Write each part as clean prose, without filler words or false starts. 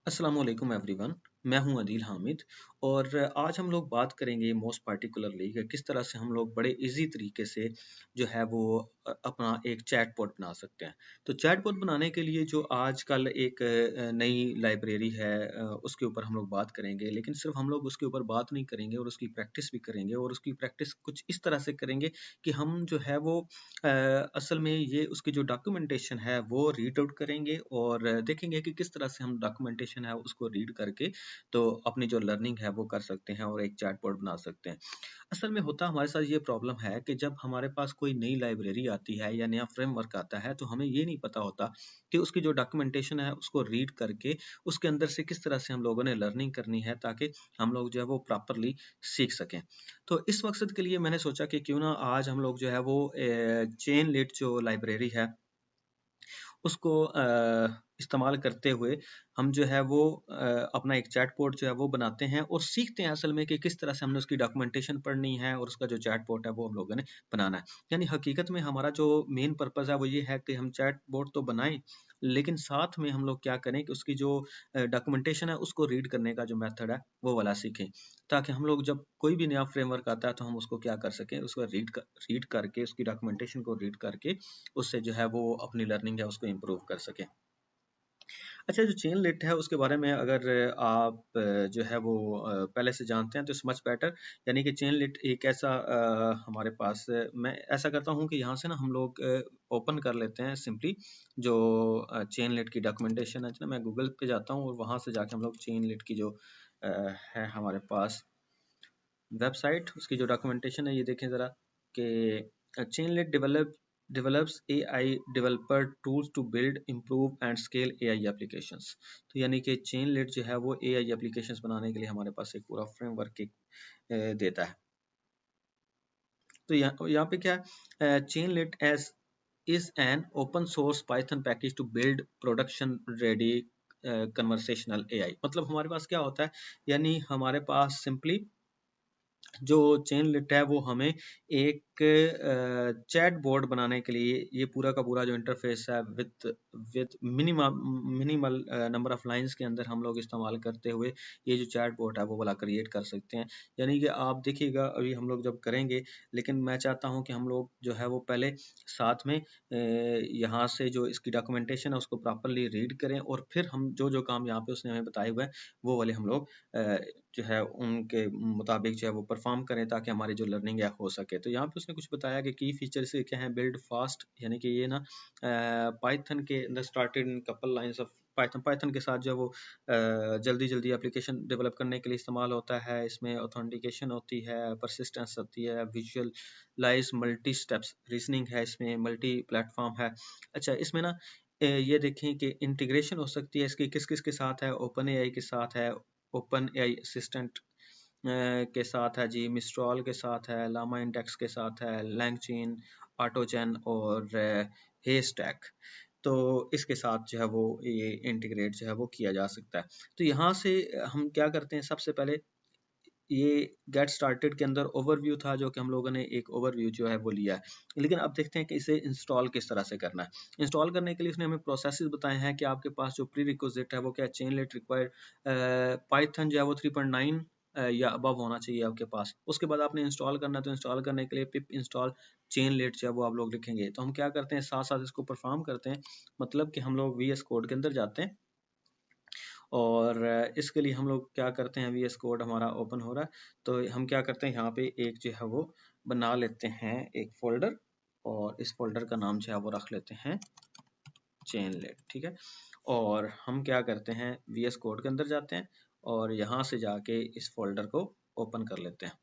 अस्सलाम वालेकुम एवरीवन। मैं हूं अदील हामिद और आज हम लोग बात करेंगे मोस्ट पार्टिकुलरली कि किस तरह से हम लोग बड़े इजी तरीके से जो है वो अपना एक चैटबॉट बना सकते हैं। तो चैटबॉट बनाने के लिए जो आजकल एक नई लाइब्रेरी है उसके ऊपर हम लोग बात करेंगे, लेकिन सिर्फ हम लोग उसके ऊपर बात नहीं करेंगे और उसकी प्रैक्टिस भी करेंगे और उसकी प्रैक्टिस कुछ इस तरह से करेंगे कि हम जो है वो असल में ये उसकी जो डॉक्यूमेंटेशन है वो रीड आउट करेंगे और देखेंगे कि किस तरह से हम डॉक्यूमेंटेशन है उसको रीड करके तो अपनी जो लर्निंग है वो कर सकते हैं और एक चैटबॉट बना सकते हैं। असल में होता हमारे साथ ये प्रॉब्लम है कि जब हमारे पास कोई नई लाइब्रेरी आती है या नया फ्रेमवर्क आता है तो हमें ये नहीं पता होता कि उसकी जो डॉक्यूमेंटेशन है उसको रीड करके उसके अंदर से किस तरह से हम लोगों ने लर्निंग करनी है ताकि हम लोग जो है वो प्रॉपरली सीख सकें। तो इस मकसद के लिए मैंने सोचा कि क्यों ना आज हम लोग जो है वो चेन लिट जो लाइब्रेरी है उसको इस्तेमाल करते हुए हम जो है वो अपना एक चैटबॉट जो है वो बनाते हैं और सीखते हैं असल में कि किस तरह से हमने उसकी डॉक्यूमेंटेशन पढ़नी है और उसका जो चैटबॉट है वो हम लोगों ने बनाना है। यानी हकीकत में हमारा जो मेन पर्पज़ है वो ये है कि हम चैटबॉट तो बनाएं, लेकिन साथ में हम लोग क्या करें कि उसकी जो डॉक्यूमेंटेशन है उसको रीड करने का जो मेथड है वो वाला सीखें, ताकि हम लोग जब कोई भी नया फ्रेमवर्क आता है तो हम उसको क्या कर सकें, उसको रीड करके उसकी डॉक्यूमेंटेशन को रीड करके उससे जो है वो अपनी लर्निंग है उसको इम्प्रूव कर सकें। अच्छा, जो चेन लिट है उसके बारे में अगर आप जो है वो पहले से जानते हैं तो इट्स मच बेटर। यानी कि चेन लिट एक ऐसा हमारे पास मैं ऐसा करता हूँ कि यहाँ से ना हम लोग ओपन कर लेते हैं सिंपली जो चेन लिट की डॉक्यूमेंटेशन है ना। मैं गूगल पे जाता हूँ और वहाँ से जाके हम लोग चेन लिट की जो है हमारे पास वेबसाइट, उसकी जो डॉक्यूमेंटेशन है ये देखें ज़रा कि Chainlit develops AI developer tools to build, improve and scale AI applications। तो यानी कि चेन लिट जो है वो AI applications बनाने के लिए हमारे पास एक पूरा फ्रेमवर्क देता है। तो यहाँ पे क्या है, Chainlit S is an open source Python package to build production ready conversational AI। मतलब हमारे पास क्या होता है, यानी हमारे पास सिंपली जो चेन लिट है वो हमें एक चैट बोर्ड बनाने के लिए ये पूरा का पूरा जो इंटरफेस है with minimal number of lines के अंदर हम लोग इस्तेमाल करते हुए ये जो चैट बोर्ड है वो वाला क्रिएट कर सकते हैं। यानी कि आप देखिएगा अभी हम लोग जब करेंगे, लेकिन मैं चाहता हूं कि हम लोग जो है वो पहले साथ में यहाँ से जो इसकी डॉक्यूमेंटेशन है उसको प्रॉपरली रीड करें और फिर हम जो जो काम यहाँ पे उसने हमें बताए हुए हैं वो वाले हम लोग जो है उनके मुताबिक जो है वो परफॉर्म करें ताकि हमारी जो लर्निंग है हो सके। तो यहाँ पे उसने कुछ बताया कि की फीचर्स क्या हैं, बिल्ड फास्ट, यानी कि ये ना पाइथन के अंदर started in couple lines of Python के साथ जो है वो जल्दी जल्दी एप्लीकेशन डेवलप करने के लिए इस्तेमाल होता है। इसमें ऑथेंटिकेशन होती है, परसिस्टेंस होती है, विजुअलाइज मल्टी स्टेप्स रीजनिंग है, इसमें मल्टी प्लेटफॉर्म है। अच्छा, इसमें ना ये देखें कि इंटीग्रेशन हो सकती है इसकी किस किस के साथ है, ओपन एआई के साथ है, ओपन एआई असिस्टेंट के साथ है जी, मिस्ट्रॉल के साथ है, लामा इंडेक्स के साथ है, लैंगचेन, ऑटोजन और हेस्टैक। तो इसके साथ जो है वो ये इंटीग्रेट जो है वो किया जा सकता है। तो यहाँ से हम क्या करते हैं, सबसे पहले ये गेट स्टार्टेड के अंदर ओवरव्यू था जो कि हम लोगों ने एक ओवरव्यू जो है वो लिया है। लेकिन अब देखते हैं कि इसे इंस्टॉल किस तरह से करना है। इंस्टॉल करने के लिए उसने हमें प्रोसेसेस बताए हैं कि आपके पास जो प्री रिक्विजिट है वो क्या, चेन लिट रिक्वायर्ड पाइथन जो है वो 3.9 या अबव होना चाहिए आपके पास। उसके बाद आपने इंस्टॉल करना है, तो इंस्टॉल करने के लिए पिप इंस्टॉल चेन लिट जो है वो आप लोग लिखेंगे। तो हम क्या करते हैं, साथ साथ इसको परफॉर्म करते हैं, मतलब कि हम लोग VS कोड के अंदर जाते हैं और इसके लिए हम लोग क्या करते हैं, VS कोड हमारा ओपन हो रहा है तो हम क्या करते हैं, यहाँ पे एक जो है वो बना लेते हैं एक फोल्डर और इस फोल्डर का नाम जो है वो रख लेते हैं चेन लिट, ठीक है। और हम क्या करते हैं, VS कोड के अंदर जाते हैं और यहाँ से जाके इस फोल्डर को ओपन कर लेते हैं।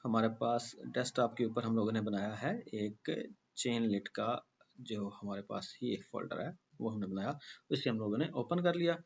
हमारे पास डेस्कटॉप के ऊपर हम लोगों ने बनाया है एक चेन लिट का जो हमारे पास ही एक फोल्डर है वो हमने बनाया, इसे हम लोगों ने ओपन कर लिया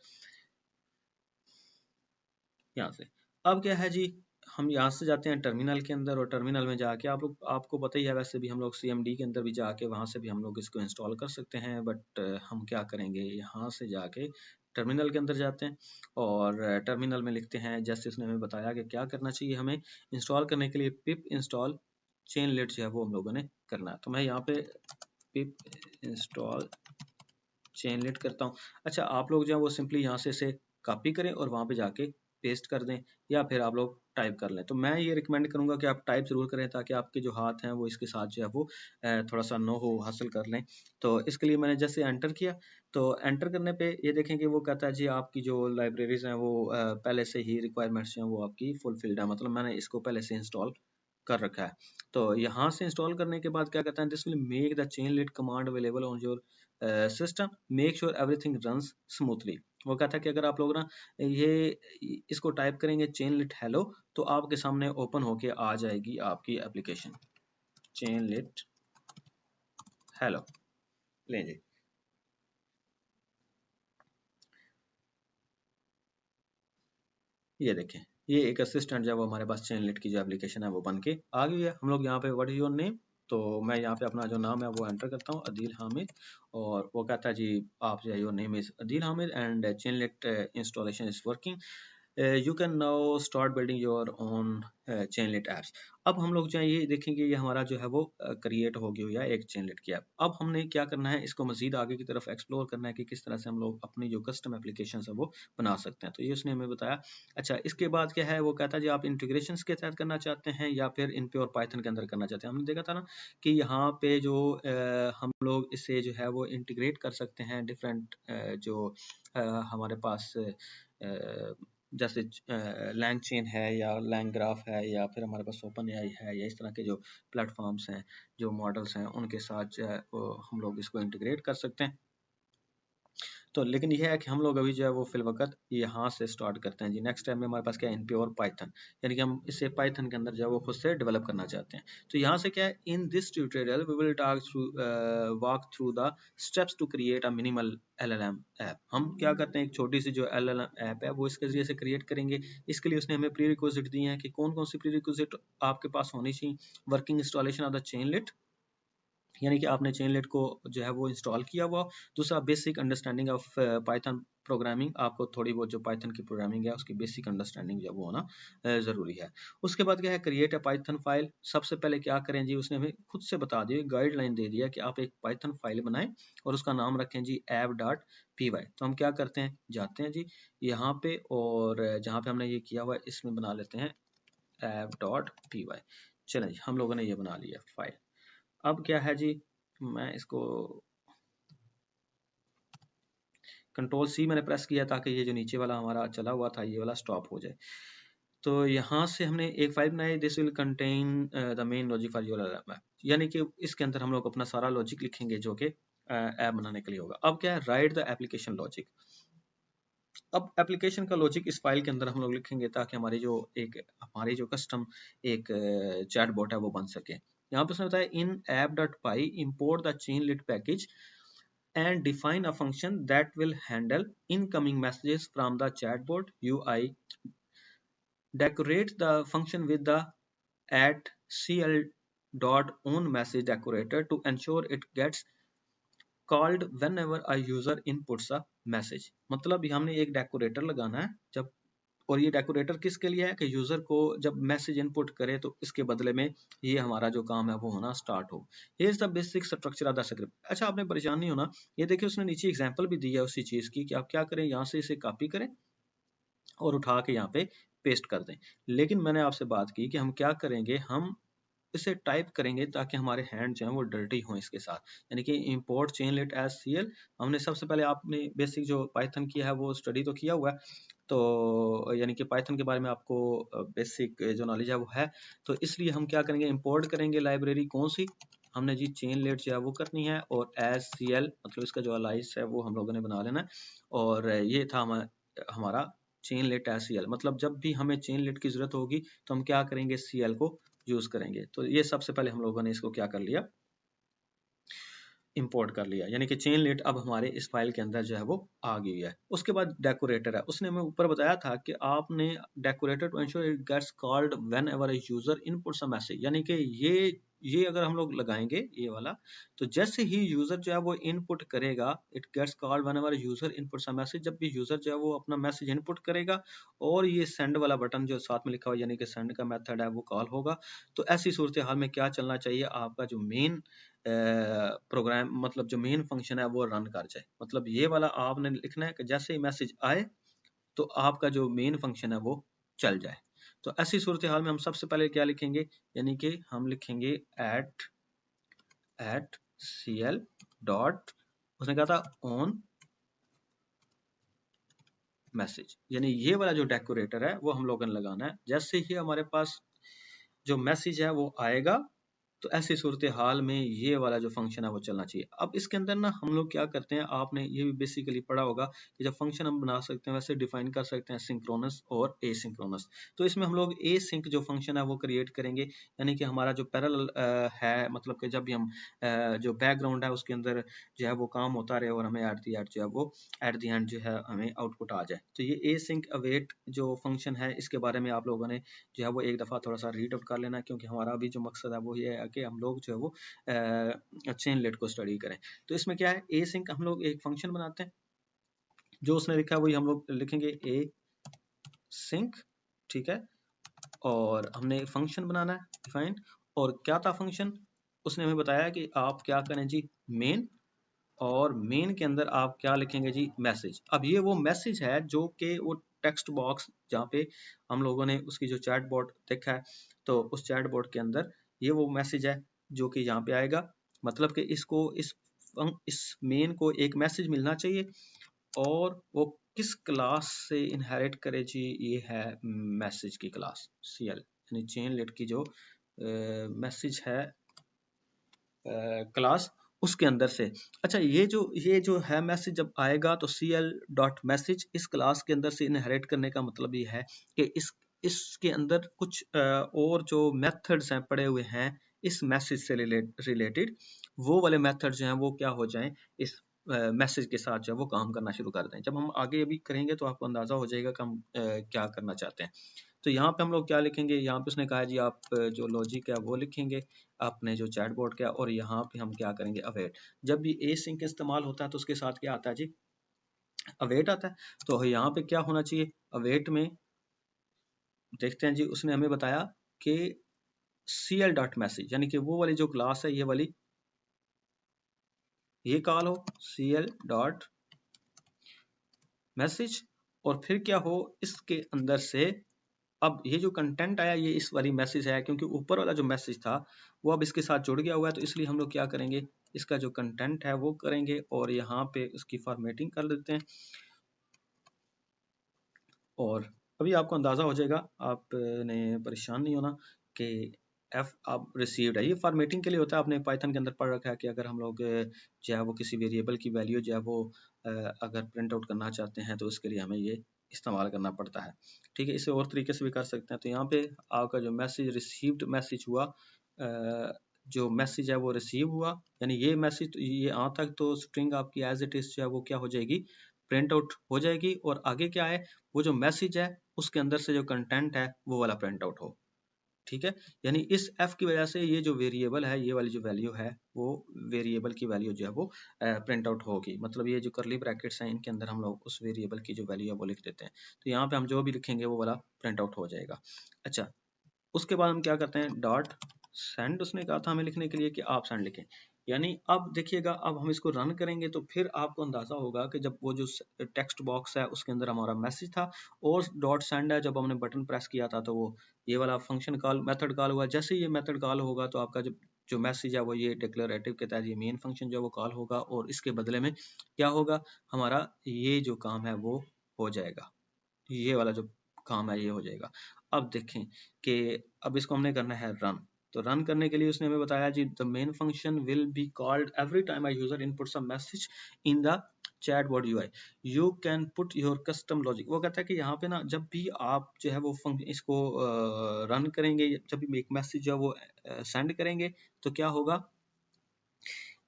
यहाँ से। अब क्या है जी, हम यहाँ से जाते हैं टर्मिनल के अंदर और टर्मिनल में जाके आप लोग, आपको पता ही है वैसे भी हम लोग CMD के अंदर भी जाके वहाँ से भी हम लोग इसको इंस्टॉल कर सकते हैं, बट हम क्या करेंगे, यहाँ से जाके टर्मिनल के अंदर जाते हैं और टर्मिनल में लिखते हैं जैसे उसने हमें बताया कि क्या करना चाहिए हमें इंस्टॉल करने के लिए, पिप इंस्टॉल चेन लिट जो है वो हम लोगों ने करना है। तो मैं यहाँ पे पिप इंस्टॉल चेनलेट करता हूँ। अच्छा, आप लोग जो है वो सिंपली यहाँ से इसे कॉपी करें और वहाँ पे जाके पेस्ट कर दें, या फिर आप लोग टाइप कर लें। तो मैं ये रिकमेंड करूँगा कि आप टाइप ज़रूर करें, ताकि आपके जो हाथ हैं वो इसके साथ जो है वो थोड़ा सा नो हो हासिल कर लें। तो इसके लिए मैंने जैसे एंटर किया, तो एंटर करने पे ये देखें कि वो कहता है जी आपकी जो लाइब्रेरीज हैं वो पहले से ही रिक्वायरमेंट्स हैं वो आपकी फुलफिल्ड है, मतलब मैंने इसको पहले से इंस्टॉल कर रखा है। तो यहाँ से इंस्टॉल करने के बाद क्या कहता है, this will make the Chainlit command available on your system, make sure everything runs smoothly. वो कहता है कि अगर आप लोग ना ये इसको टाइप करेंगे चेनलिट हेलो, तो आपके सामने ओपन होके आ जाएगी आपकी एप्लीकेशन चेनलिट हेलो। लें जी, ये देखें, ये एक असिस्टेंट जब हमारे पास चेनलिट की जो एप्लीकेशन है वो बन के आ गई है। हम लोग यहाँ पे व्हाट इज योर नेम, तो मैं यहाँ पे अपना जो नाम है वो एंटर करता हूँ, अदील हामिद। और वो कहता है जी आप जो है your name is Adeel Hamid and Chainlit installation is working, you can now start building your own Chainlit apps. अब हम लोग जो है ये देखेंगे, ये हमारा जो है वो क्रिएट हो गई हुई है एक चेनलिट की ऐप। अब हमने क्या करना है, इसको मजीद आगे की तरफ एक्सप्लोर करना है कि किस तरह से हम लोग अपनी जो कस्टम एप्लीकेशन है वो बना सकते हैं। तो ये उसने हमें बताया। अच्छा, इसके बाद क्या है, वो कहता है जी आप इंटीग्रेशन के तहत करना चाहते हैं या फिर इन प्योर पाइथन के अंदर करना चाहते हैं। हमने देखा था ना कि यहाँ पे जो हम लोग इसे जो है वो इंटीग्रेट कर सकते हैं डिफरेंट जो हमारे पास जैसे लैंग चेन है या लैंग ग्राफ है, या फिर हमारे पास ओपन एआई है, या इस तरह के जो प्लेटफॉर्म्स हैं, जो मॉडल्स हैं, उनके साथ जो है वो हम लोग इसको इंटीग्रेट कर सकते हैं। तो लेकिन ये है कि हम लोग अभी जो है वो फिल वक्त यहाँ से स्टार्ट करते हैं जी। नेक्स्ट टाइम में हमारे पास क्या है, इन प्योर पाइथन, यानी कि हम इसे पाइथन के अंदर जो है वो खुद से डेवलप करना चाहते हैं। तो यहाँ से क्या है, in this tutorial we will talk through walk through the steps to create a minimal LLM app. हम क्या करते हैं, एक छोटी सी जो एलएलएम ऐप है वो इसके जरिए से क्रिएट करेंगे। इसके लिए उसने हमें प्री रिक्विजिट दिए हैं कि कौन कौन सी प्री रिक्विजिट आपके पास होनी चाहिए। वर्किंग इंस्टॉलेशन ऑफ द चेनलिट, यानी कि आपने चेनलेट को जो है वो इंस्टॉल किया हुआ। दूसरा, basic understanding of Python programming, आपको थोड़ी बहुत जो पाइथन की प्रोग्रामिंग है उसकी बेसिक अंडरस्टैंडिंग जो वो होना ज़रूरी है। उसके बाद क्या है, क्रिएट अ पाइथन फाइल। सबसे पहले क्या करें जी, उसने हमें खुद से बता दिया, गाइडलाइन दे दिया कि आप एक पाइथन फाइल बनाएं और उसका नाम रखें जी app.py। तो हम क्या करते हैं, जाते हैं जी यहाँ पे, और जहाँ पे हमने ये किया हुआ है इसमें बना लेते हैं app.py। चलें जी, हम लोगों ने ये बना लिया फाइल। अब क्या है जी, मैं इसको कंट्रोल सी मैंने प्रेस किया ताकि ये जो नीचे वाला हमारा चला हुआ था ये वाला स्टॉप हो जाए। तो यहाँ से हमने एक फाइल बनाई, this will contain the main logic for your app, यानी कि इसके अंदर हम लोग अपना सारा लॉजिक लिखेंगे जो कि ऐप बनाने के लिए होगा। अब क्या है, राइट द एप्लीकेशन लॉजिक। अब एप्लीकेशन का लॉजिक इस फाइल के अंदर हम लोग लिखेंगे ताकि हमारी जो कस्टम एक चैट बॉट है वो बन सके। यहाँ पे उसने बताया, इन app.py import the chainlit package and define a function that will handle incoming messages from the chatbot UI. Decorate the function with the at cl dot on message decorator to ensure it gets called whenever a user inputs a message। मतलब हमने एक decorator लगाना है जब, और ये decorator किसके लिए है कि यूजर को जब मैसेज इनपुट करे तो इसके बदले में ये हमारा जो काम है वो होना स्टार्ट हो। ये is the basic structure of the script. अच्छा, आपने परेशान नहीं होना, ये देखिए उसने नीचे एग्जांपल भी दिया है उसी चीज की कि आप क्या करें, यहाँ से इसे कॉपी करें और उठा के यहाँ पे पेस्ट कर दें। लेकिन मैंने आपसे बात की कि हम क्या करेंगे, हम इसे टाइप करेंगे ताकि हमारे हैंड जो है वो डर्टी हों इसके साथ। यानी कि इंपोर्ट चेनलेट एज सीएल, हमने सबसे पहले आपने बेसिक जो पाइथन किया है वो स्टडी तो किया हुआ है, तो यानी कि पाइथन के बारे में आपको बेसिक जो नॉलेज है वो है। तो इसलिए हम क्या करेंगे, इंपोर्ट करेंगे लाइब्रेरी कौन सी, हमने जी चेनलेट जो है वो करनी है, और एज सीएल मतलब इसका जो अलाइस है वो हम लोगों ने बना लेना है। और ये था हमारा चेनलेट एज सीएल, मतलब जब भी हमें चेनलेट की जरूरत होगी तो हम क्या करेंगे, सीएल को यूज करेंगे। तो ये सबसे पहले हम लोगों ने इसको क्या कर लिया, इंपोर्ट कर लिया, यानी कि चेनलेट अब हमारे इस फाइल के अंदर जो है वो आ गई है। उसके बाद डेकोरेटर है, उसने हमें ऊपर बताया था कि आपने decorator to ensure it gets called whenever a user inputs a message, यानी कि ये अगर हम लोग लगाएंगे ये वाला, तो जैसे ही यूजर जो है वो इनपुट करेगा, it gets called whenever user inputs a message, जब भी यूजर जो है वो अपना मैसेज इनपुट करेगा और ये सेंड वाला बटन जो साथ में लिखा हुआ यानी कि सेंड का मेथड है वो कॉल होगा। तो ऐसी सूरत हाल में क्या चलना चाहिए, आपका जो मेन प्रोग्राम मतलब जो मेन फंक्शन है वो रन कर जाए। मतलब ये वाला आपने लिखना है कि जैसे ही मैसेज आए तो आपका जो मेन फंक्शन है वो चल जाए। तो ऐसी सूरत हाल में हम सबसे पहले क्या लिखेंगे, यानी कि हम लिखेंगे एट cl डॉट, उसने कहा था ऑन मैसेज, यानी ये वाला जो डेकोरेटर है वो हम लोगों ने लगाना है। जैसे ही हमारे पास जो मैसेज है वो आएगा तो ऐसी सूरत हाल में ये वाला जो फंक्शन है वो चलना चाहिए। अब इसके अंदर ना हम लोग क्या करते हैं, आपने ये भी बेसिकली पढ़ा होगा कि जब फंक्शन हम बना सकते हैं वैसे डिफाइन कर सकते हैं सिंक्रोनस और एसिंक्रोनस। तो इसमें हम लोग एसिंक जो फंक्शन है वो क्रिएट करेंगे, यानी कि हमारा जो पैरेलल है, मतलब कि जब भी हम जो बैकग्राउंड है उसके अंदर जो है वो काम होता रहे और हमें एट दी एट जो है वो एट दी एंड जो है हमें आउटपुट आ जाए। तो ये एसिंक अवेट जो फंक्शन है इसके बारे में आप लोगों ने जो है वो एक दफ़ा थोड़ा सा रीड आउट कर लेना, क्योंकि हमारा अभी जो मकसद है वो ये है कि हम लोग जो है वो चेनलेट को स्टडी करें। तो इसमें क्या है, ए सिंक हम लोग एक फंक्शन बनाते हैं, जो उसने लिखा है वही हम लोग लिखेंगे ए सिंक, ठीक है। और हमने फंक्शन बनाना है डिफाइन, और क्या था फंक्शन, उसने हमें बताया कि आप क्या करें जी, मेन, और मेन के अंदर आप क्या लिखेंगे जी, मैसेज। अब ये वो मैसेज है जो कि वो टेक्स्ट बॉक्स जहाँ पे हम लोगों ने उसकी जो चैट बोर्ड देखा है, तो उस चैट बोर्ड के अंदर ये वो मैसेज है जो कि यहाँ पे आएगा। मतलब कि इसको इस मेन को एक मैसेज मिलना चाहिए, और वो किस क्लास से इनहेरिट करे जी, ये है मैसेज की क्लास CL, यानी चेन लेट की जो मैसेज है क्लास उसके अंदर से। अच्छा, ये जो है मैसेज जब आएगा तो CL डॉट मैसेज इस क्लास के अंदर से इनहेरिट करने का मतलब ये है कि इसके अंदर कुछ और जो मेथड्स हैं पड़े हुए हैं इस मैसेज से रिलेटेड, वो वाले मेथड जो हैं वो क्या हो जाएं, इस मैसेज के साथ जो है वो काम करना शुरू कर दें। जब हम आगे अभी करेंगे तो आपको अंदाजा हो जाएगा कि हम क्या करना चाहते हैं। तो यहाँ पे हम लोग क्या लिखेंगे, यहाँ पे उसने कहा जी आप जो लॉजिक है वो लिखेंगे अपने जो चैट बोर्ड का, और यहाँ पे हम क्या करेंगे, अवेट। जब भी ए सिंक इस्तेमाल होता है तो उसके साथ क्या आता है जी, अवेट आता है। तो यहाँ पे क्या होना चाहिए, अवेट में देखते हैं जी, उसने हमें बताया कि CL डॉट मैसेज, यानी कि वो वाली जो क्लास है ये वाली, ये कॉल हो CL डॉट मैसेज, और फिर क्या हो इसके अंदर से, अब ये जो कंटेंट आया ये इस वाली मैसेज आया, क्योंकि ऊपर वाला जो मैसेज था वो अब इसके साथ जुड़ गया हुआ है, तो इसलिए हम लोग क्या करेंगे, इसका जो कंटेंट है वो करेंगे और यहाँ पे उसकी फॉर्मेटिंग कर देते हैं। और अभी आपको अंदाजा हो जाएगा, आपने परेशान नहीं होना कि एफ आप रिसीव्ड है, ये फॉर्मेटिंग के लिए होता है। आपने पाइथन के अंदर पढ़ रखा है कि अगर हम लोग जो है वो किसी वेरिएबल की वैल्यू जो है वो अगर प्रिंट आउट करना चाहते हैं तो उसके लिए हमें ये इस्तेमाल करना पड़ता है, ठीक है। इसे और तरीके से भी कर सकते हैं। तो यहाँ पे आपका जो मैसेज रिसीव्ड मैसेज हुआ, जो मैसेज है वो रिसीव हुआ, यानी ये मैसेज ये यहाँ तक तो स्ट्रिंग आपकी एज इट इज जो है वो क्या हो जाएगी, प्रिंट आउट हो जाएगी। और आगे क्या है, वो जो मैसेज है उसके अंदर से जो कंटेंट है वो वाला प्रिंट आउट हो, ठीक है। यानी इस f की वजह से ये जो वेरिएबल है, ये वाली जो वैल्यू है वो वेरिएबल की वैल्यू जो है वो प्रिंट आउट होगी। मतलब ये जो करली ब्रैकेट्स हैं इनके अंदर हम लोग उस वेरिएबल की जो वैल्यू है वो लिख देते हैं। तो यहाँ पे हम जो भी लिखेंगे वो वाला प्रिंट आउट हो जाएगा। अच्छा, उसके बाद हम क्या करते हैं, डॉट सेंड, उसने कहा था हमें लिखने के लिए कि आप सेंड लिखें। यानी अब देखिएगा, अब हम इसको रन करेंगे तो फिर आपको अंदाजा होगा कि जब वो जो टेक्स्ट बॉक्स है उसके अंदर हमारा मैसेज था, और डॉट सेंड है जब हमने बटन प्रेस किया था तो वो ये वाला फंक्शन कॉल मेथड कॉल हुआ। जैसे ये मेथड कॉल होगा तो आपका जो जो मैसेज है वो ये डिक्लेरेटिव के तहत ये मेन फंक्शन जो वो कॉल होगा, और इसके बदले में क्या होगा, हमारा ये जो काम है वो हो जाएगा, ये वाला जो काम है ये हो जाएगा। अब देखें कि अब इसको हमने करना है रन। तो रन करने के लिए उसने हमें बताया जी, the main function will be called every time a user inputs a message in the chatbot UI, you can put your custom logic. वो कहता है कि यहाँ पे ना जब भी आप जो है वो इसको रन करेंगे, जब भी एक मैसेज जो है वो सेंड करेंगे तो क्या होगा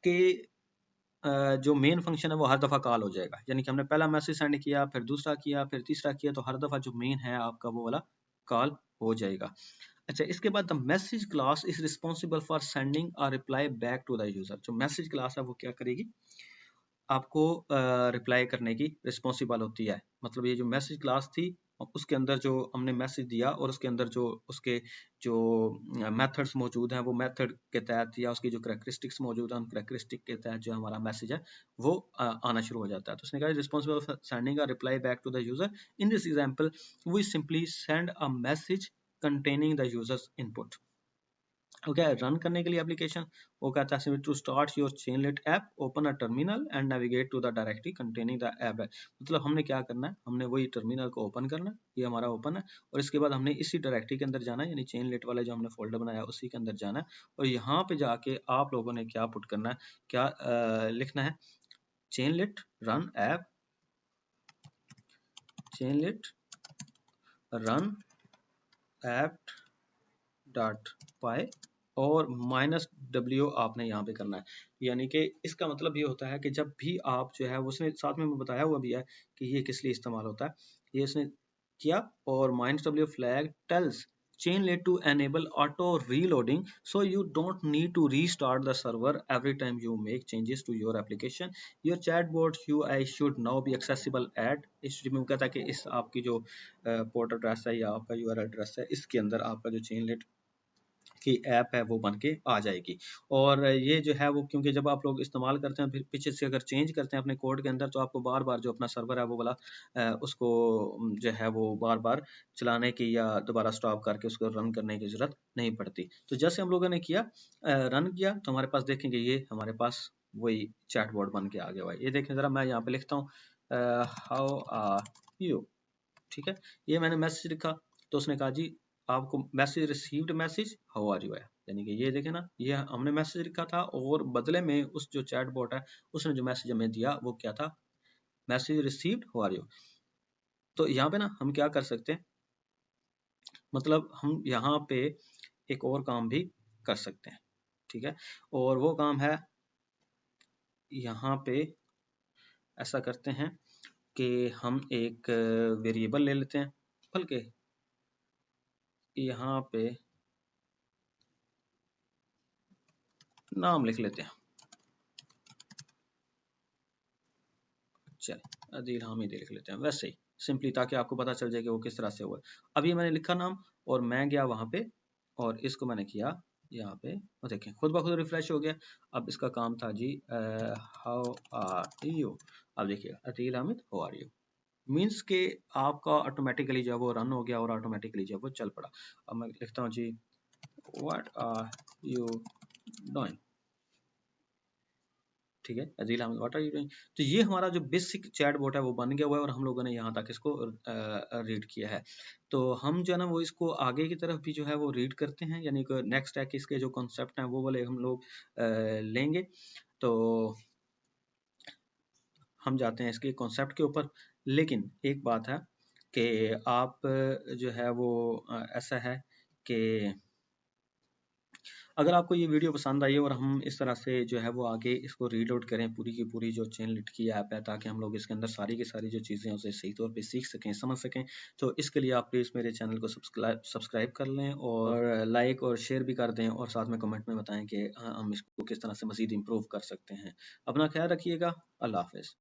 कि जो मेन फंक्शन है वो हर दफ़ा कॉल हो जाएगा। यानी कि हमने पहला मैसेज सेंड किया, फिर दूसरा किया, फिर तीसरा किया, तो हर दफ़ा जो मेन है आपका वो वाला कॉल हो जाएगा। अच्छा, इसके बाद the message class is responsible for sending a reply back to the user. जो मैसेज क्लास है वो क्या करेगी, आपको रिप्लाई करने की रिस्पॉन्सिबल होती है। मतलब ये जो मैसेज क्लास थी उसके अंदर जो हमने मैसेज दिया और उसके अंदर जो उसके जो मेथड्स मौजूद हैं वो मेथड के तहत या उसकी जो करेक्टरिस्टिक्स मौजूद हैं उन करेक्टरिस्टिक के तहत जो हमारा मैसेज है वो आना शुरू हो जाता है। तो उसने कहा responsible for sending a reply back to the user. In this example we simply send a message containing the user's input. Okay, run करने के लिए एप्लीकेशन वो कहता है to start your Chainlit app open a terminal and navigate to the directory containing the app. मतलब हमने क्या करना है, हमने वही टर्मिनल को ओपन करना है, ये हमारा ओपन है, और इसके बाद हमने इसी डायरेक्टरी के अंदर जाना है, यानी चेनलेट वाले जो हमने फोल्डर बनाया उसी के अंदर जाना है। और यहाँ पे जाके आप लोगों ने क्या पुट करना है, क्या लिखना है, Chainlit run app, Chainlit run app dot py और -w आपने यहाँ पे करना है। यानी कि इसका मतलब ये होता है कि जब भी आप जो है, उसने साथ में बताया हुआ भी है कि ये किस लिए इस्तेमाल होता है, ये इसने किया। और -w flag tells Chainlit to enable auto reloading, so you don't need to restart the server every time you make changes to your application. Your chatbot UI should now be accessible at इस में कहता है कि इस आपकी जो port address है या आपका URL एड्रेस है, इसके अंदर आपका जो Chainlit की ऐप है वो बन के आ जाएगी। और ये जो है वो, क्योंकि जब आप लोग इस्तेमाल करते हैं फिर पीछे से अगर चेंज करते हैं अपने कोड के अंदर, तो आपको बार बार जो अपना सर्वर है वो वाला उसको जो है वो बार बार चलाने की या दोबारा स्टॉप करके उसको रन करने की जरूरत नहीं पड़ती। तो जैसे हम लोगों ने किया, रन किया, तो हमारे पास देखेंगे ये हमारे पास वही चैटबॉट बन के आ गया हुआ है। ये देखें ज़रा, मैं यहाँ पे लिखता हूँ हाउ आर यू, ठीक है, ये मैंने मैसेज लिखा, तो उसने कहा जी आपको message received message how are you है, यानी कि ये देखें ना, ये हमने मैसेज लिखा था और बदले में उस जो चैट बॉट है उसने जो मैसेज हमें दिया वो क्या था, message received how are you. तो यहाँ पे ना हम क्या कर सकते हैं, मतलब हम यहाँ पे एक और काम भी कर सकते हैं, ठीक है, और वो काम है यहाँ पे ऐसा करते हैं कि हम एक वेरिएबल ले लेते हैं, बल्कि यहाँ पे नाम लिख लेते हैं, चलिए अदील हामिद लिख लेते हैं वैसे ही सिंपली, ताकि आपको पता चल जाए कि वो किस तरह से हुआ। अब ये मैंने लिखा नाम और मैं गया वहां पे और इसको मैंने किया यहाँ पे, और देखें खुद ब खुद रिफ्रेश हो गया। अब इसका काम था जी हाउ आर यू। अब देखिए Adeel Hamid how are you means के आपका ऑटोमेटिकली जो वो रन हो गया और ऑटोमेटिकली जो वो चल पड़ा। अब मैं लिखता हूँ जी व्हाट आर यू डूइंग, ठीक है, Ajeel Ahmad what are you doing. तो ये हमारा जो बेसिक चैट बोट है वो बन गया हुआ है और हम लोगों ने यहाँ तक इसको रीड किया है। तो हम जो है ना वो इसको आगे की तरफ भी जो है वो रीड करते हैं, यानी कि नेक्स्ट है कि इसके जो कॉन्सेप्ट हैं वो वाले हम लोग लेंगे। तो हम जाते हैं इसके कॉन्सेप्ट के ऊपर। लेकिन एक बात है कि आप जो है वो ऐसा है कि अगर आपको ये वीडियो पसंद आई और हम इस तरह से जो है वो आगे इसको रीलोड करें पूरी की पूरी जो चेनलिट की ऐप है, ताकि हम लोग इसके अंदर सारी की सारी जो चीज़ें हैं उसे सही तौर पे सीख सकें, समझ सकें, तो इसके लिए आप प्लीज़ मेरे चैनल को सब्सक्राइब कर लें और लाइक और शेयर भी कर दें और साथ में कमेंट में बताएं कि हम इसको किस तरह से मज़ीद इम्प्रूव कर सकते हैं। अपना ख्याल रखिएगा। अल्लाह हाफ़िज़।